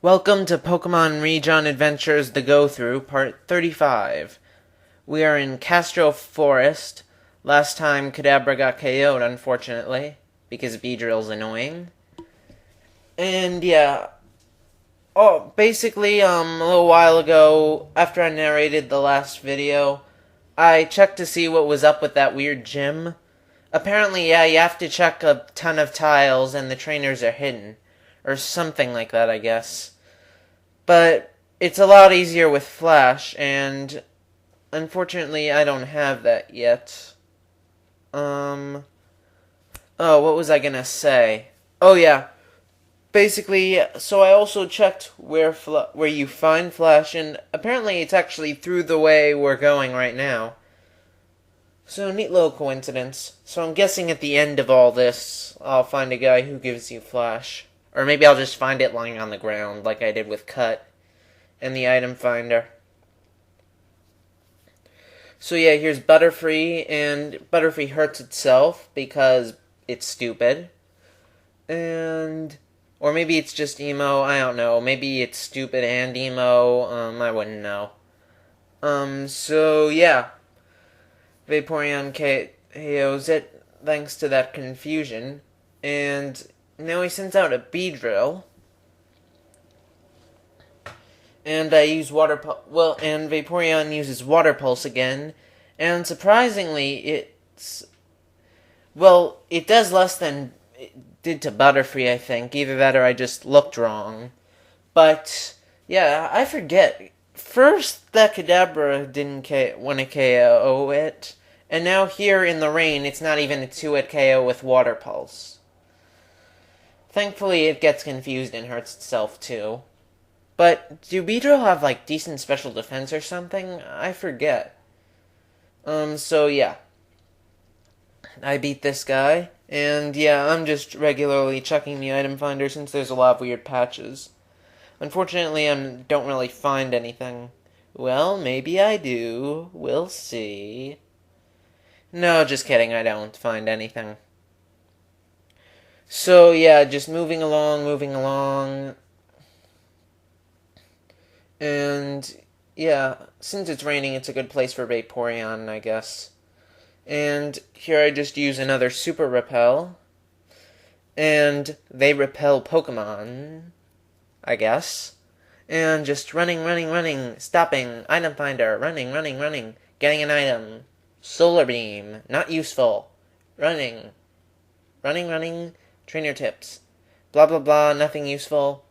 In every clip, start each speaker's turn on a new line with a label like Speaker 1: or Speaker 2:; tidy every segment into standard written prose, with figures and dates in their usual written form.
Speaker 1: Welcome to Pokemon Rijon Adventures The Go-Through, Part 35. We are in Castro Forest. Last time, Kadabra got KO'd, unfortunately, because Beedrill's annoying. And yeah, basically, a little while ago, after I narrated the last video, I checked to see what was up with that weird gym. Apparently, yeah, you have to check a ton of tiles and the trainers are hidden. Or something like that, I guess. But it's a lot easier with Flash, and unfortunately I don't have that yet. Oh, what was I gonna say? Oh yeah, basically, so I also checked where you find Flash, and apparently it's actually through the way we're going right now. So, neat little coincidence. So I'm guessing at the end of all this, I'll find a guy who gives you Flash. Or maybe I'll just find it lying on the ground, like I did with Cut and the item finder. So yeah, here's Butterfree, and Butterfree hurts itself because it's stupid. Or maybe it's just emo, I don't know. Maybe it's stupid and emo, I wouldn't know. So yeah. Vaporeon KOs it, thanks to that confusion. And now he sends out a Beedrill. And I use and Vaporeon uses Water Pulse again. And surprisingly, it does less than it did to Butterfree, I think. Either that or I just looked wrong. But, yeah, I forget. First, that Kadabra didn't want to KO it. And now here in the rain, it's not even a 2-hit KO with Water Pulse. Thankfully, it gets confused and hurts itself, too. But, do Beedrill have, like, decent special defense or something? I forget. So, yeah. I beat this guy. And, yeah, I'm just regularly checking the item finder since there's a lot of weird patches. Unfortunately, I don't really find anything. Well, maybe I do. We'll see. No, just kidding. I don't find anything. So, yeah, just moving along. And, yeah, since it's raining, it's a good place for Vaporeon, I guess. And here I just use another Super Repel. And they repel Pokemon, I guess. And just running, stopping, item finder, running, getting an item. Solar Beam, not useful. Running, trainer tips. Blah, blah, blah, nothing useful.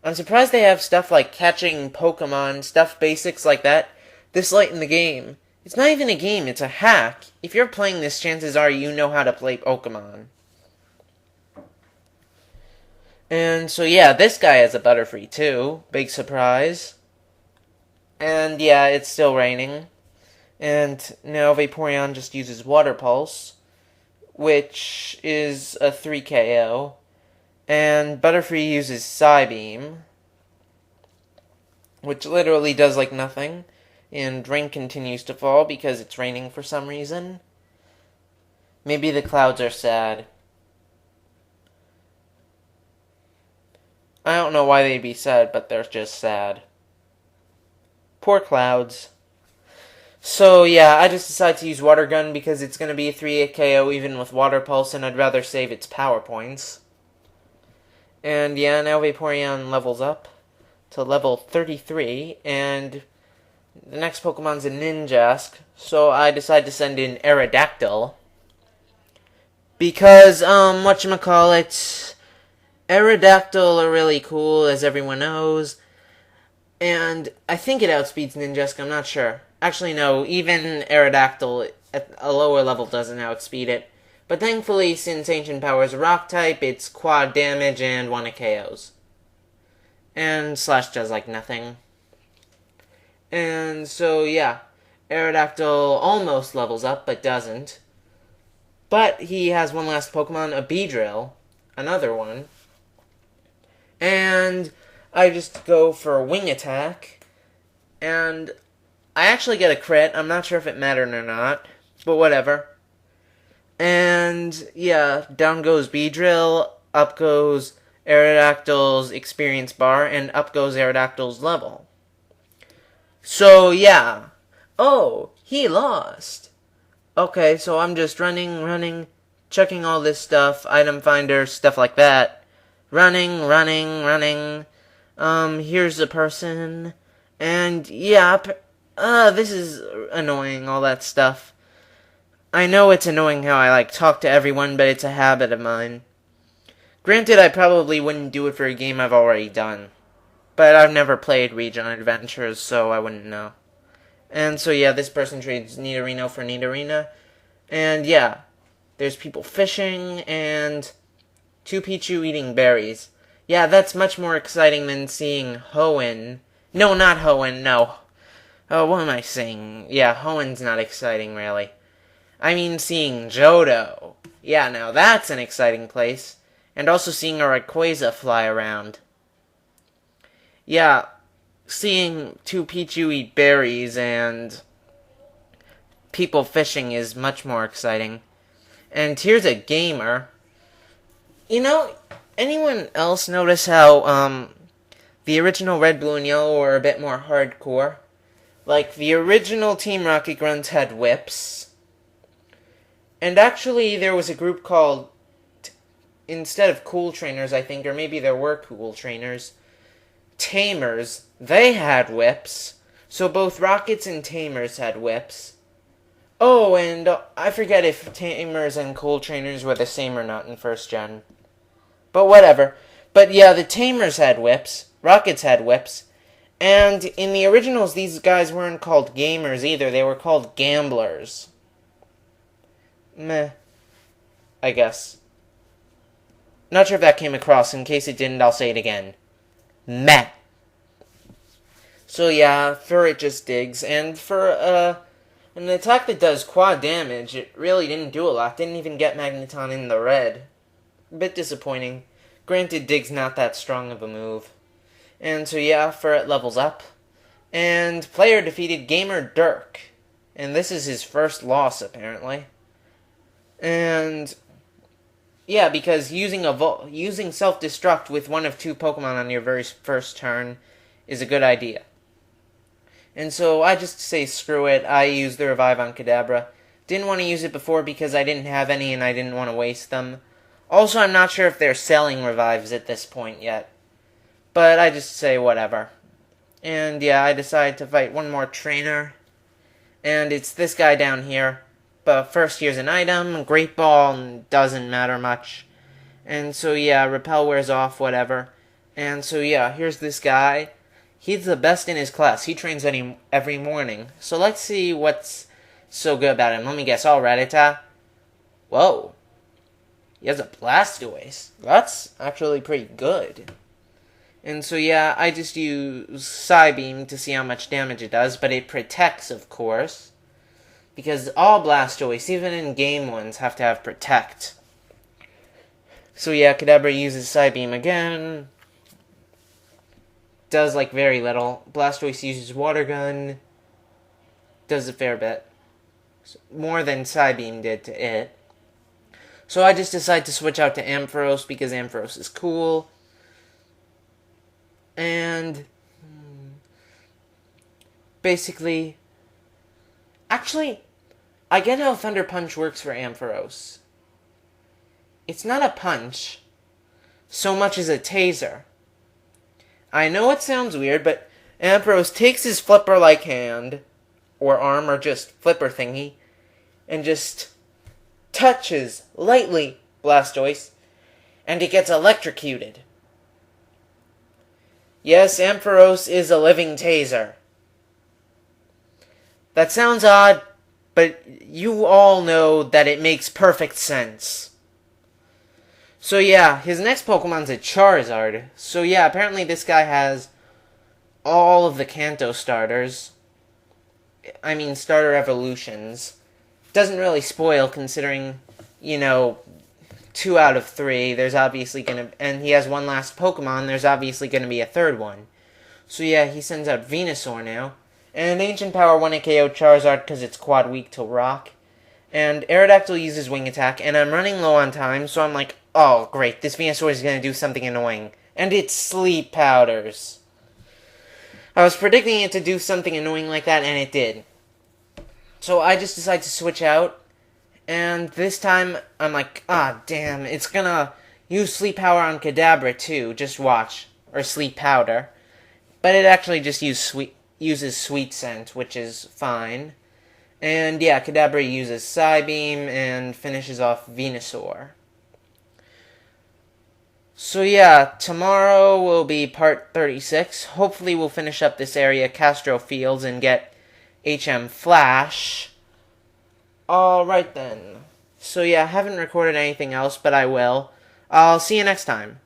Speaker 1: I'm surprised they have stuff like catching Pokemon, stuff basics like that, this late in the game. It's not even a game, it's a hack. If you're playing this, chances are you know how to play Pokemon. And so yeah, this guy has a Butterfree too. Big surprise. And yeah, it's still raining. And now Vaporeon just uses Water Pulse, which is a 3 KO. And Butterfree uses Psybeam, which literally does like nothing. And rain continues to fall because it's raining for some reason. Maybe the clouds are sad. I don't know why they'd be sad, but they're just sad. Poor clouds. So yeah, I just decided to use Water Gun because it's going to be a 3-hit KO even with Water Pulse, and I'd rather save its power points. And yeah, now Vaporeon levels up to level 33, and the next Pokemon's a Ninjask, so I decided to send in Aerodactyl. Because, whatchamacallit, Aerodactyl are really cool, as everyone knows, and I think it outspeeds Ninjask, I'm not sure. Actually, no, even Aerodactyl at a lower level doesn't outspeed it. But thankfully, since Ancient Power is a rock type, it's quad damage and 1-hit KOs. And Slash does like nothing. And so, yeah, Aerodactyl almost levels up, but doesn't. But he has one last Pokemon, a Beedrill, another one. And I just go for a Wing Attack, and I actually get a crit. I'm not sure if it mattered or not, but whatever. And, yeah, down goes Beedrill, up goes Aerodactyl's experience bar, and up goes Aerodactyl's level. So, yeah. Oh, he lost. Okay, so I'm just running, checking all this stuff, item finder, stuff like that. Running. Here's a person. And, yeah, this is annoying, all that stuff. I know it's annoying how I, talk to everyone, but it's a habit of mine. Granted, I probably wouldn't do it for a game I've already done. But I've never played Rijon Adventures, so I wouldn't know. And so, yeah, this person trades Nidorino for Nidorina. And, yeah, there's people fishing, and 2 Pichu eating berries. Yeah, that's much more exciting than seeing Hoenn. No, not Hoenn, no. Oh, what am I saying? Yeah, Hoenn's not exciting, really. I mean seeing Johto. Yeah, now that's an exciting place. And also seeing a Rayquaza fly around. Yeah, seeing 2 Pichu eat berries and people fishing is much more exciting. And here's a gamer. You know, anyone else notice how, the original Red, Blue, and Yellow were a bit more hardcore? Like, the original Team Rocket Grunts had whips. And actually, there was a group called, instead of Cool Trainers, I think, or maybe there were Cool Trainers, Tamers. They had whips. So both Rockets and Tamers had whips. Oh, and I forget if Tamers and Cool Trainers were the same or not in first gen. But whatever. But yeah, the Tamers had whips. Rockets had whips. And in the originals, these guys weren't called gamers either. They were called gamblers. Meh. I guess. Not sure if that came across. In case it didn't, I'll say it again. Meh. So yeah, Furret just digs. And for an attack that does quad damage, it really didn't do a lot. Didn't even get Magneton in the red. A bit disappointing. Granted, Dig's not that strong of a move. And so yeah, Furret levels up. And player defeated Gamer Dirk. And this is his first loss, apparently. And yeah, because using self-destruct with one of 2 Pokemon on your very first turn is a good idea. And so I just say screw it. I used the Revive on Kadabra. Didn't want to use it before because I didn't have any and I didn't want to waste them. Also, I'm not sure if they're selling Revives at this point yet. But I just say whatever. And yeah, I decide to fight one more trainer. And it's this guy down here. But first, here's an item. Great Ball doesn't matter much. And so yeah, Repel wears off, whatever. And so yeah, here's this guy. He's the best in his class. He trains every morning. So let's see what's so good about him. Let me guess. Oh, Rattata. Whoa. He has a Blastoise. That's actually pretty good. And so yeah, I just use Psybeam to see how much damage it does. But it protects, of course. Because all Blastoise, even in game ones, have to have Protect. So yeah, Kadabra uses Psybeam again. Does very little. Blastoise uses Water Gun. Does a fair bit. More than Psybeam did to it. So I just decide to switch out to Ampharos because Ampharos is cool. And basically, actually, I get how Thunder Punch works for Ampharos. It's not a punch so much as a taser. I know it sounds weird, but Ampharos takes his flipper-like hand, or arm, or just flipper thingy, and just touches, lightly, Blastoise, and it gets electrocuted. Yes, Ampharos is a living taser. That sounds odd, but you all know that it makes perfect sense. So yeah, his next Pokemon's a Charizard. So yeah, apparently this guy has all of the Kanto starters. I mean, starter evolutions. Doesn't really spoil considering, 2 out of 3. There's obviously and he has one last Pokemon, there's obviously gonna be a third one. So yeah, he sends out Venusaur now. And Ancient Power 1 KO Charizard because it's quad weak to Rock. And Aerodactyl uses Wing Attack, and I'm running low on time, so I'm like, Oh, great. This Venusaur is going to do something annoying. And it's sleep powders. I was predicting it to do something annoying like that, and it did. So I just decided to switch out. And this time, I'm like, ah, damn. It's going to use sleep power on Kadabra, too. Just watch. Or sleep powder. But it actually just uses sweet scent, which is fine. And yeah, Kadabra uses Psybeam and finishes off Venusaur. So yeah, tomorrow will be part 36. Hopefully we'll finish up this area, Castro Fields, and get HM Flash. Alright then. So yeah, I haven't recorded anything else, but I will. I'll see you next time.